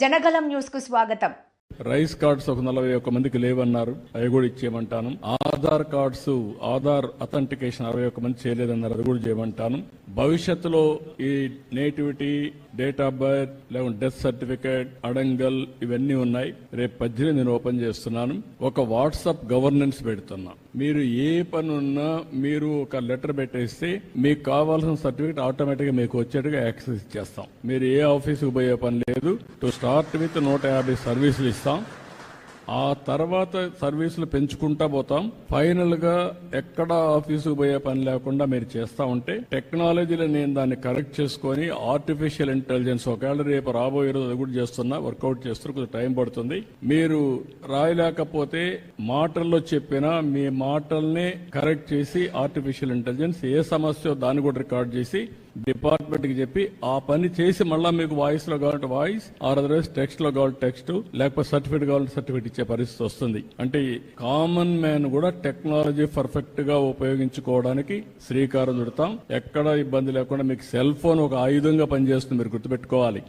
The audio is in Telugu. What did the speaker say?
జనగలం న్యూస్ కు స్వాగతం. రైస్ కార్డ్స్ ఒక 41 మందికి లేవన్నారు, అవి కూడా ఇచ్చేయమంటాను. ఆధార్ కార్డ్స్ ఆధార్ అథెంటికేషన్ 61 మంది చేయలేదన్నారు, అది కూడా చేయమంటాను. భవిష్యత్తులో ఈ నేటివిటీ, డేట్ ఆఫ్ బర్త్, లేకుంటే డెత్ సర్టిఫికేట్, అడంగల్ ఇవన్నీ ఉన్నాయి. రేపు 18 నేను ఓపెన్ చేస్తున్నాను. ఒక వాట్సాప్ గవర్నెన్స్ పెడుతున్నా. మీరు ఏ పని ఉన్నా మీరు ఒక లెటర్ పెట్టేస్తే మీకు కావాల్సిన సర్టిఫికేట్ ఆటోమేటిక్ గా మీకు వచ్చేట్టుగా యాక్సెస్ ఇచ్చేస్తాం. మీరు ఏ ఆఫీసుకు పోయే పని లేదు. టు స్టార్ట్ విత్ 150 సర్వీసులు ఇస్తాం. ఆ తర్వాత సర్వీసులు పెంచుకుంటా పోతాం. ఫైనల్ గా ఎక్కడ ఆఫీసుకు పోయే పని లేకుండా మీరు చేస్తా ఉంటే టెక్నాలజీలో నేను దాన్ని కరెక్ట్ చేసుకుని ఆర్టిఫిషియల్ ఇంటెలిజెన్స్ ఒకవేళ రేపు రాబోయే రోజు అది కూడా చేస్తున్నా, వర్కౌట్ చేస్తున్నా, కొంచెం టైం పడుతుంది. మీరు రాయలేకపోతే మాటల్లో చెప్పినా మీ మాటల్ని కరెక్ట్ చేసి ఆర్టిఫిషియల్ ఇంటెలిజెన్స్ ఏ సమస్య దాన్ని కూడా రికార్డ్ చేసి డిపార్ట్మెంట్ కి చెప్పి ఆ పని చేసి మళ్ళా మీకు వాయిస్ లో కావాలంటే వాయిస్, అదర్వైజ్ టెక్స్ట్ లో కావాలంటే టెక్స్ట్, లేకపోతే సర్టిఫికేట్ కావాలంటే సర్టిఫికేట్ ఇచ్చే పరిస్థితి వస్తుంది. అంటే కామన్ మ్యాన్ కూడా టెక్నాలజీ పర్ఫెక్ట్ గా ఉపయోగించుకోవడానికి శ్రీకారం చుడతాం. ఎక్కడ ఇబ్బంది లేకుండా మీకు సెల్ ఫోన్ ఒక ఆయుధంగా పనిచేస్తుంది, మీరు గుర్తుపెట్టుకోవాలి.